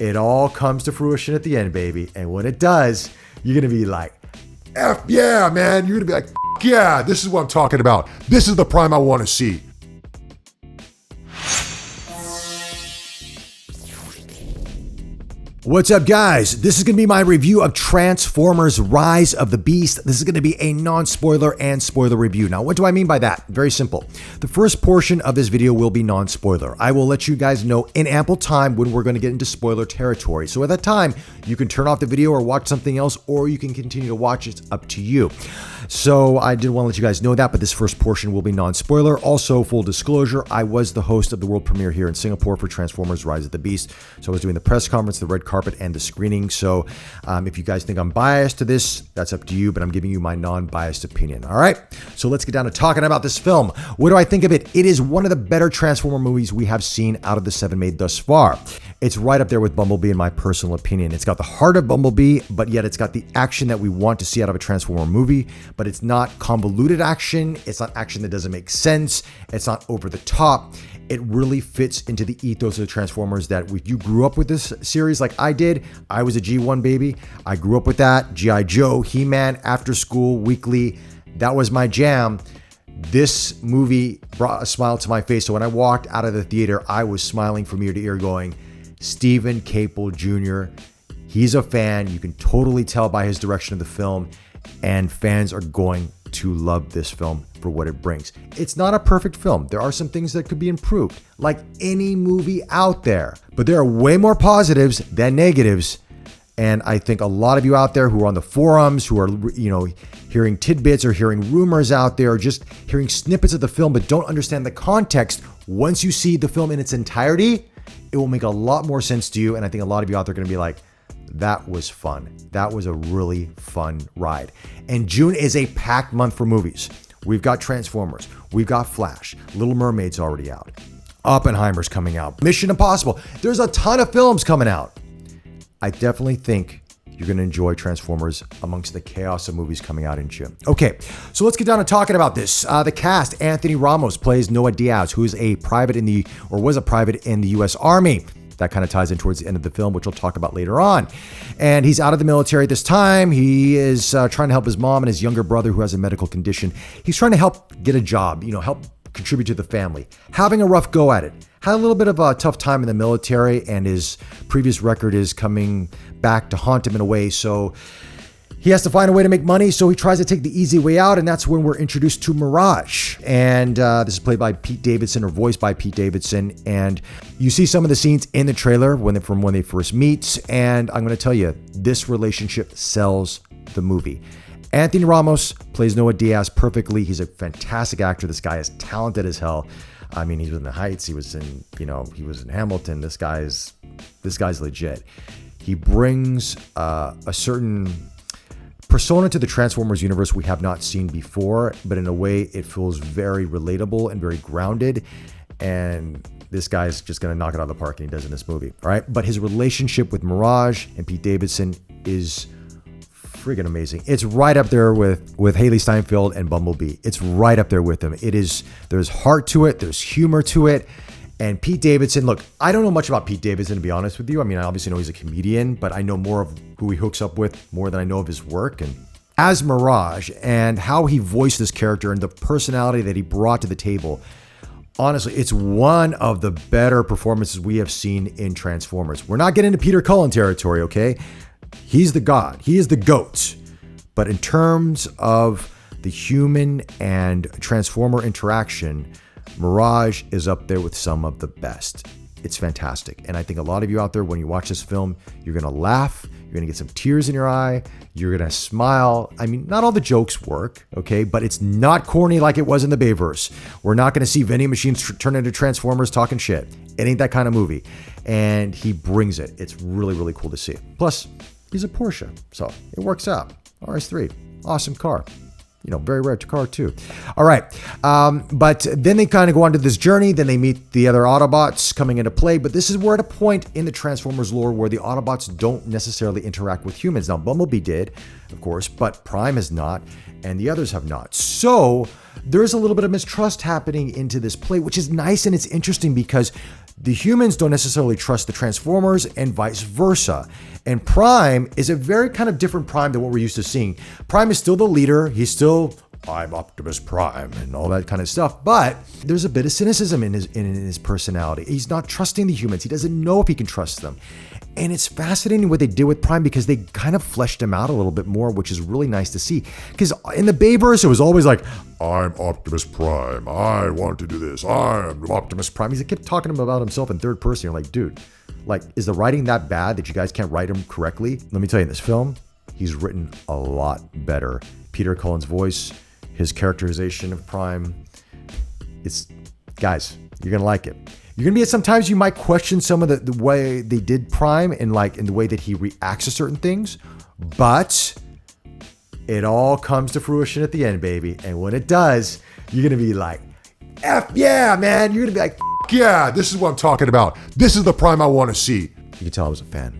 it all comes to fruition at the end, baby. And when it does, you're going to be like, F yeah, man. You're going to be like, yeah, this is what I'm talking about. This is the Prime I want to see. What's up, guys? This is going to be my review of Transformers Rise of the Beast. This is going to be a non-spoiler and spoiler review. Now, what do I mean by that? Very simple. The first portion of this video will be non-spoiler. I will let you guys know in ample time when we're going to get into spoiler territory. So at that time, you can turn off the video or watch something else, or you can continue to watch. It's up to you. So I did want to let you guys know that, but this first portion will be non-spoiler. Also, full disclosure, I was the host of the world premiere here in Singapore for Transformers Rise of the Beast. So I was doing the press conference, the red carpet, and the screening. So if you guys think I'm biased to this, that's up to you, but I'm giving you my non-biased opinion. All right, so let's get down to talking about this film. What do I think of it? It is one of the better Transformer movies we have seen out of the 7 made thus far. It's right up there with Bumblebee in my personal opinion. It's got the heart of Bumblebee, but yet it's got the action that we want to see out of a Transformer movie, but it's not convoluted action. It's not action that doesn't make sense. It's not over the top. It really fits into the ethos of the Transformers that if you grew up with this series like I did, I was a G1 baby. I grew up with that. G.I. Joe, He-Man, After School, Weekly. That was my jam. This movie brought a smile to my face. So when I walked out of the theater, I was smiling from ear to ear going, Stephen Caple Jr., he's a fan. You can totally tell by his direction of the film, and fans are going to love this film for what it brings. It's not a perfect film. There are some things that could be improved, like any movie out there, but there are way more positives than negatives. And I think a lot of you out there who are on the forums, who are, hearing tidbits or hearing rumors out there, or just hearing snippets of the film, but don't understand the context. Once you see the film in its entirety, it will make a lot more sense to you. And I think a lot of you out there are going to be like, that was fun. That was a really fun ride. And June is a packed month for movies. We've got Transformers. We've got Flash. Little Mermaid's already out. Oppenheimer's coming out. Mission Impossible. There's a ton of films coming out. I definitely think you're going to enjoy Transformers amongst the chaos of movies coming out in June. Okay, so let's get down to talking about this. The cast: Anthony Ramos plays Noah Diaz, who is was a private in the U.S. Army. That kind of ties in towards the end of the film, which we'll talk about later on. And he's out of the military at this time. He is trying to help his mom and his younger brother who has a medical condition. He's trying to help get a job, help contribute to the family. Having a rough go at it. Had a little bit of a tough time in the military, and his previous record is coming back to haunt him in a way. So he has to find a way to make money, so he tries to take the easy way out, and that's when we're introduced to Mirage. And this is played by Pete Davidson, or voiced by Pete Davidson. And you see some of the scenes in the trailer from when they first meet, and I'm going to tell you, this relationship sells the movie. Anthony Ramos plays Noah Diaz perfectly. He's a fantastic actor. This guy is talented as hell. I mean, he was in The Heights. He was in, he was in Hamilton. This guy's legit. He brings a certain persona to the Transformers universe we have not seen before, but in a way it feels very relatable and very grounded. And this guy's just going to knock it out of the park, and he does in this movie. All right. But his relationship with Mirage and Pete Davidson is friggin' amazing. It's right up there with Haley Steinfeld and Bumblebee. It's right up there with them. There's heart to it. There's humor to it. And Pete Davidson, look, I don't know much about Pete Davidson, to be honest with you. I mean, I obviously know he's a comedian, but I know more of who he hooks up with more than I know of his work. And as Mirage and how he voiced this character and the personality that he brought to the table, honestly, it's one of the better performances we have seen in Transformers. We're not getting into Peter Cullen territory, okay? He's the god. He is the GOAT. But in terms of the human and Transformer interaction, Mirage is up there with some of the best. It's fantastic. And I think a lot of you out there, when you watch this film, you're going to laugh. You're going to get some tears in your eye. You're going to smile. I mean, not all the jokes work, okay? But it's not corny like it was in the Bayverse. We're not going to see vending machines turn into Transformers talking shit. It ain't that kind of movie. And he brings it. It's really, really cool to see. Plus, he's a Porsche, so it works out. RS3, awesome car. Very rare car too. All right. But then they kind of go on to this journey. Then they meet the other Autobots coming into play. But this is we're at a point in the Transformers lore where the Autobots don't necessarily interact with humans. Now, Bumblebee did, of course, but Prime has not, and the others have not. So there's a little bit of mistrust happening into this play, which is nice and it's interesting because The humans don't necessarily trust the Transformers and vice versa. And Prime is a very kind of different Prime than what we're used to seeing. Prime is still the leader. He's still, I'm Optimus Prime and all that kind of stuff. But there's a bit of cynicism in his personality. He's not trusting the humans. He doesn't know if he can trust them. And it's fascinating what they did with Prime because they kind of fleshed him out a little bit more, which is really nice to see. Because in the Bayverse, it was always like, I'm Optimus Prime. I want to do this. I'm Optimus Prime. He kept talking about himself in third person. You're like, dude, like, is the writing that bad that you guys can't write him correctly? Let me tell you, in this film, he's written a lot better. Peter Cullen's voice, his characterization of Prime, guys, you're going to like it. You're going to be, sometimes you might question some of the way they did Prime and like in the way that he reacts to certain things, but it all comes to fruition at the end, baby. And when it does, you're going to be like, F yeah, man. You're going to be like, yeah, this is what I'm talking about. This is the Prime I want to see. You can tell I was a fan.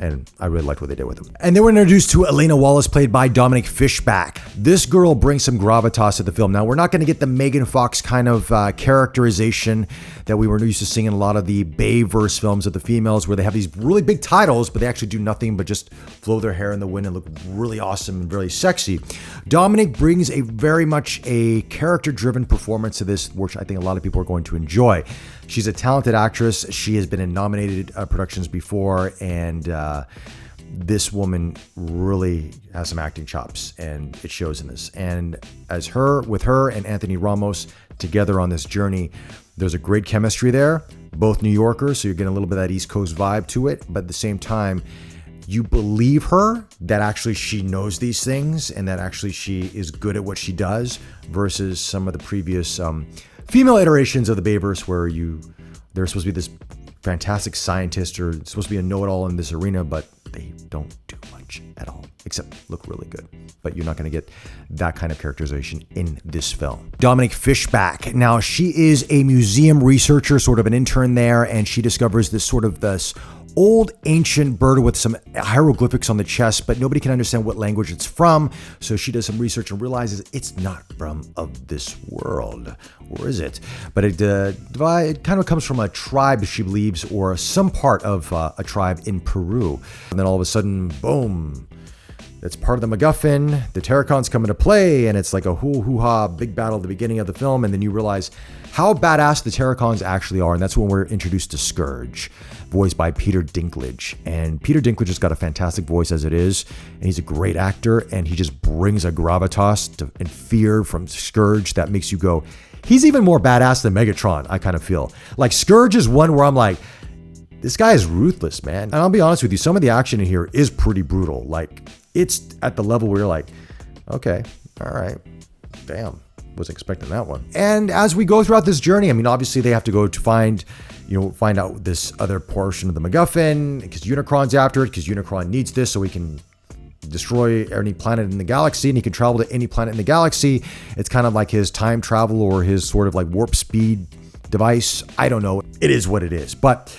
And I really liked what they did with him. And then we're introduced to Elena Wallace, played by Dominic Fishback. This girl brings some gravitas to the film. Now, we're not going to get the Megan Fox kind of characterization that we were used to seeing in a lot of the Bayverse films of the females, where they have these really big titles, but they actually do nothing but just blow their hair in the wind and look really awesome and really sexy. Dominic brings a very much a character-driven performance to this, which I think a lot of people are going to enjoy. She's a talented actress. She has been in nominated productions before, and this woman really has some acting chops, and it shows in this. And with her and Anthony Ramos together on this journey, there's a great chemistry there. Both New Yorkers, so you're getting a little bit of that East Coast vibe to it, but at the same time, you believe her that actually she knows these things and that actually she is good at what she does, versus some of the previous female iterations of the Bayverse where they're supposed to be this fantastic scientist or supposed to be a know-it-all in this arena, but they don't do much at all except look really good. But you're not going to get that kind of characterization in this film. Dominic Fishback. Now, she is a museum researcher, sort of an intern there, and she discovers this old ancient bird with some hieroglyphics on the chest, but nobody can understand what language it's from. So she does some research and realizes it's not from of this world. Or is it? But it kind of comes from a tribe, she believes, or some part of a tribe in Peru. And then all of a sudden, boom, it's part of the MacGuffin. The Terrorcons come into play, and it's like a hoo-ha big battle at the beginning of the film. And then you realize how badass the Terrorcons actually are. And that's when we're introduced to Scourge, voiced by Peter Dinklage. And Peter Dinklage has got a fantastic voice as it is. And he's a great actor. And he just brings a gravitas and fear from Scourge that makes you go, he's even more badass than Megatron, I kind of feel. Like, Scourge is one where I'm like, this guy is ruthless, man. And I'll be honest with you, some of the action in here is pretty brutal. Like, it's at the level where you're like, okay, all right, damn, wasn't expecting that one. And as we go throughout this journey, I mean, obviously they have to go to find out this other portion of the MacGuffin, because Unicron's after it, because Unicron needs this so he can destroy any planet in the galaxy, and he can travel to any planet in the galaxy. It's kind of like his time travel or his sort of like warp speed device. I don't know. It is what it is. But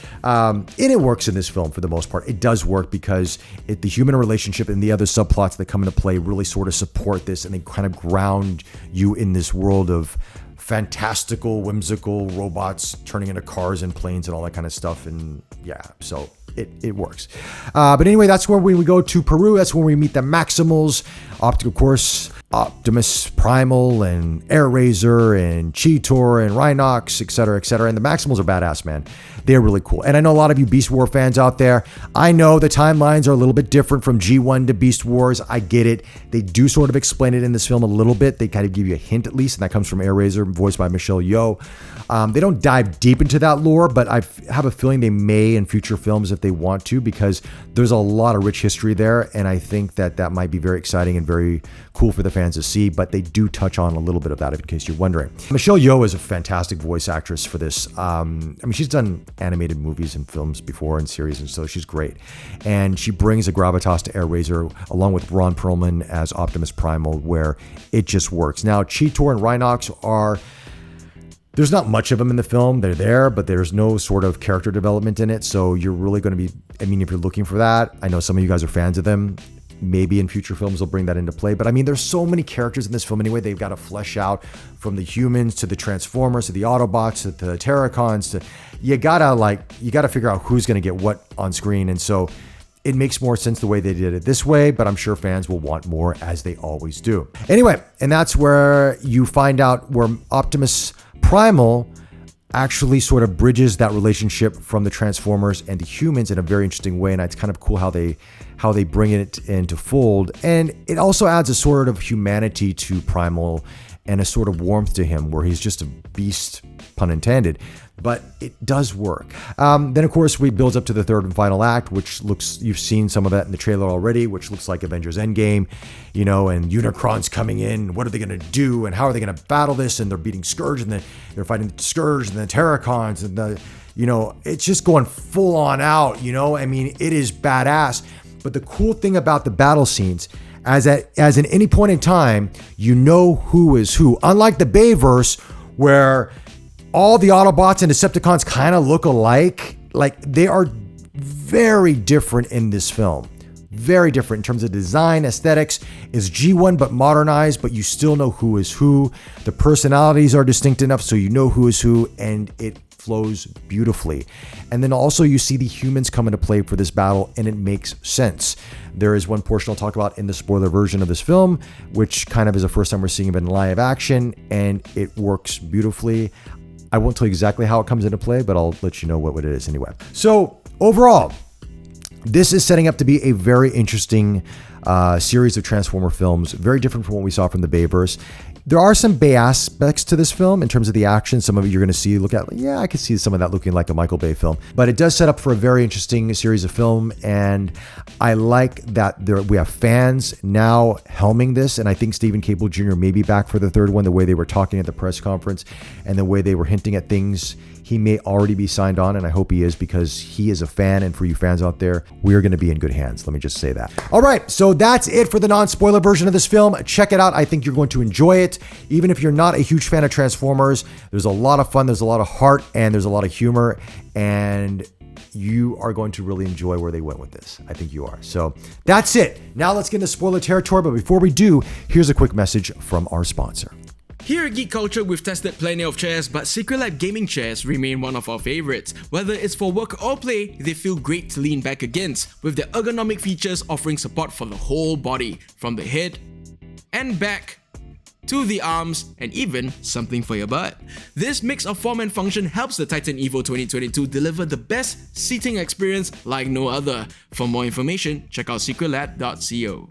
it works in this film for the most part. It does work because the human relationship and the other subplots that come into play really sort of support this, and they kind of ground you in this world of fantastical, whimsical robots turning into cars and planes and all that kind of stuff. And yeah, so it works. But anyway, that's where we go to Peru. That's when we meet the Maximals, of course, Optimus Primal and Air Razor and Cheetor and Rhinox, etc., etc. And the Maximals are badass, man. They're really cool. And I know a lot of you Beast War fans out there. I know the timelines are a little bit different from G1 to Beast Wars. I get it. They do sort of explain it in this film a little bit. They kind of give you a hint at least, and that comes from Air Razor, voiced by Michelle Yeoh. They don't dive deep into that lore, but I have a feeling they may in future films if they want to, because there's a lot of rich history there, and I think that might be very exciting and very cool for the fans to see, but they do touch on a little bit of that in case you're wondering. Michelle Yeoh is a fantastic voice actress for this. I mean, she's done animated movies and films before and series, and so she's great. And she brings a gravitas to Air Razor along with Ron Perlman as Optimus Primal, where it just works. Now, Cheetor and Rhinox there's not much of them in the film. They're there, but there's no sort of character development in it. So you're really going to be, I mean, if you're looking for that, I know some of you guys are fans of them. maybe in future films they'll bring that into play. But I mean, there's so many characters in this film anyway. They've got to flesh out from the humans to the Transformers to the Autobots to the Terrorcons to you gotta figure out who's gonna get what on screen. And so it makes more sense the way they did it this way, but I'm sure fans will want more, as they always do. Anyway, and that's where you find out where Optimus Primal actually sort of bridges that relationship from the Transformers and the humans in a very interesting way. And it's kind of cool how they bring it into fold. And it also adds a sort of humanity to Primal and a sort of warmth to him, where he's just a beast, pun intended. But it does work. Then, of course, we build up to the third and final act, which looks, you've seen some of that in the trailer already, which looks like Avengers Endgame, and Unicron's coming in. What are they going to do? And how are they going to battle this? And they're beating Scourge, and then they're fighting Scourge and the Terrorcons, and it's just going full on out, I mean, it is badass. But the cool thing about the battle scenes, as in any point in time, who is who. Unlike the Bayverse, where all the Autobots and Decepticons kind of look alike. Like, they are very different in this film. Very different in terms of design, aesthetics. Is G1 but modernized, but you still know who is who. The personalities are distinct enough so you know who is who, and it flows beautifully. And then also you see the humans come into play for this battle, and it makes sense. There is one portion I'll talk about in the spoiler version of this film, which kind of is the first time we're seeing it in live action, and it works beautifully. I won't tell you exactly how it comes into play, but I'll let you know what it is anyway. So overall, this is setting up to be a very interesting series of Transformer films, very different from what we saw from the Bayverse. There are some Bay aspects to this film in terms of the action. Some of it you're going to see, I could see some of that looking like a Michael Bay film. But it does set up for a very interesting series of film. And I like that we have fans now helming this. And I think Stephen Cable Jr. may be back for the third one, the way they were talking at the press conference and the way they were hinting at things. He may already be signed on, and I hope he is, because he is a fan. And for you fans out there, we're going to be in good hands. Let me just say that. All right, so that's it for the non-spoiler version of this film. Check it out. I think you're going to enjoy it. Even if you're not a huge fan of Transformers, there's a lot of fun, there's a lot of heart, and there's a lot of humor. And you are going to really enjoy where they went with this. I think you are. So that's it. Now let's get into spoiler territory. But before we do, here's a quick message from our sponsor. Here at Geek Culture, we've tested plenty of chairs, but Secret Lab gaming chairs remain one of our favorites. Whether it's for work or play, they feel great to lean back against, with their ergonomic features offering support for the whole body, from the head and back to the arms, and even something for your butt. This mix of form and function helps the Titan Evo 2022 deliver the best seating experience like no other. For more information, check out secretlab.co.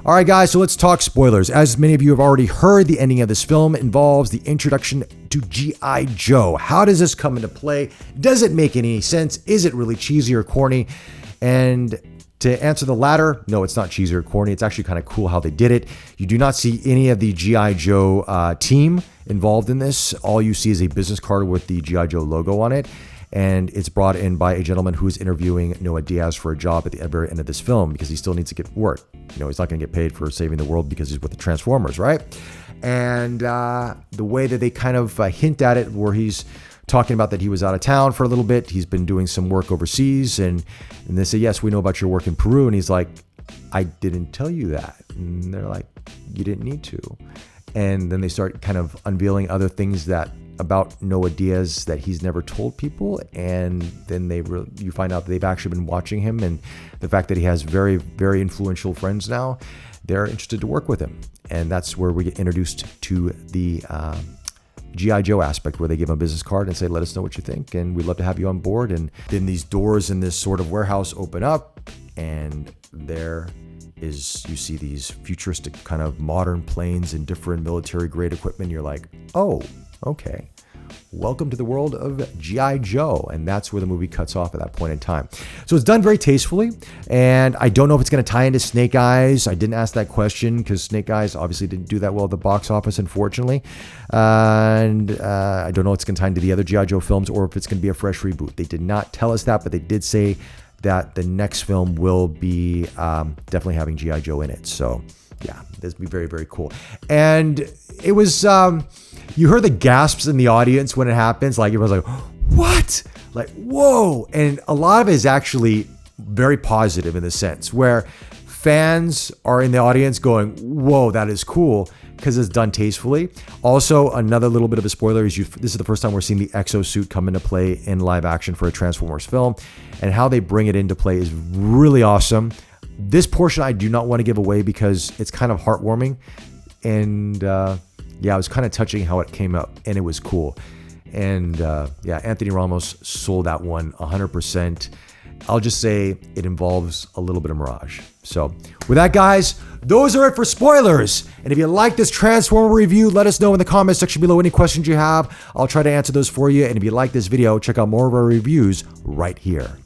All right, guys, so let's talk spoilers. As many of you have already heard, the ending of this film involves the introduction to G.I. Joe. How does this come into play? Does it make any sense? Is it really cheesy or corny? And to answer the latter, no, it's not cheesy or corny. It's actually kind of cool how they did it. You do not see any of the G.I. Joe team involved in this. All you see is a business card with the G.I. Joe logo on it. And it's brought in by a gentleman who is interviewing Noah Diaz for a job at the very end of this film, because he still needs to get work. He's not going to get paid for saving the world because he's with the Transformers, right? And the way that they kind of hint at it, where he's talking about that he was out of town for a little bit. He's been doing some work overseas. And they say, yes, we know about your work in Peru. And he's like, I didn't tell you that. And they're like, you didn't need to. And then they start kind of unveiling other things about Noah Diaz that he's never told people, and then you find out that they've actually been watching him, and the fact that he has very, very influential friends now, they're interested to work with him. And that's where we get introduced to the G.I. Joe aspect, where they give him a business card and say, let us know what you think, and we'd love to have you on board. And then these doors in this sort of warehouse open up, and you see these futuristic kind of modern planes and different military grade equipment. You're like, oh, okay. Welcome to the world of G.I. Joe. And that's where the movie cuts off at that point in time. So it's done very tastefully. And I don't know if it's going to tie into Snake Eyes. I didn't ask that question because Snake Eyes obviously didn't do that well at the box office, unfortunately. And I don't know if it's going to tie into the other G.I. Joe films or if it's going to be a fresh reboot. They did not tell us that, but they did say that the next film will be definitely having G.I. Joe in it. So yeah, this will be very, very cool. And it was... you heard the gasps in the audience when it happens. Like, everyone's like, what? Like, whoa. And a lot of it is actually very positive in the sense where fans are in the audience going, whoa, that is cool, because it's done tastefully. Also, another little bit of a spoiler is this is the first time we're seeing the exosuit come into play in live action for a Transformers film, and how they bring it into play is really awesome. This portion I do not want to give away because it's kind of heartwarming, and yeah, it was kind of touching how it came up, and it was cool. And yeah, Anthony Ramos sold that one 100%. I'll just say it involves a little bit of Mirage. So with that, guys, those are it for spoilers. And if you like this Transformer review, let us know in the comment section below any questions you have. I'll try to answer those for you. And if you like this video, check out more of our reviews right here.